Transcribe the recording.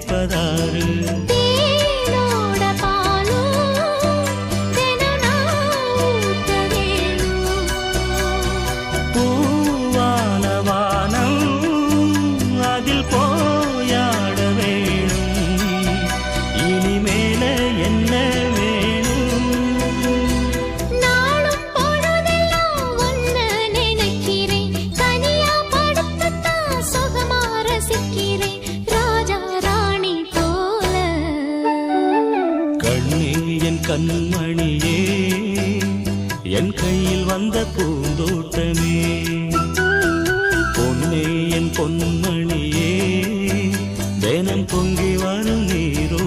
கேட்பதாறு கண்மணியே என் கையில் வந்த பூந்தோட்டமே பொன்னே என் பொன்மணியே தினம் பொங்கி வரும் நீரோ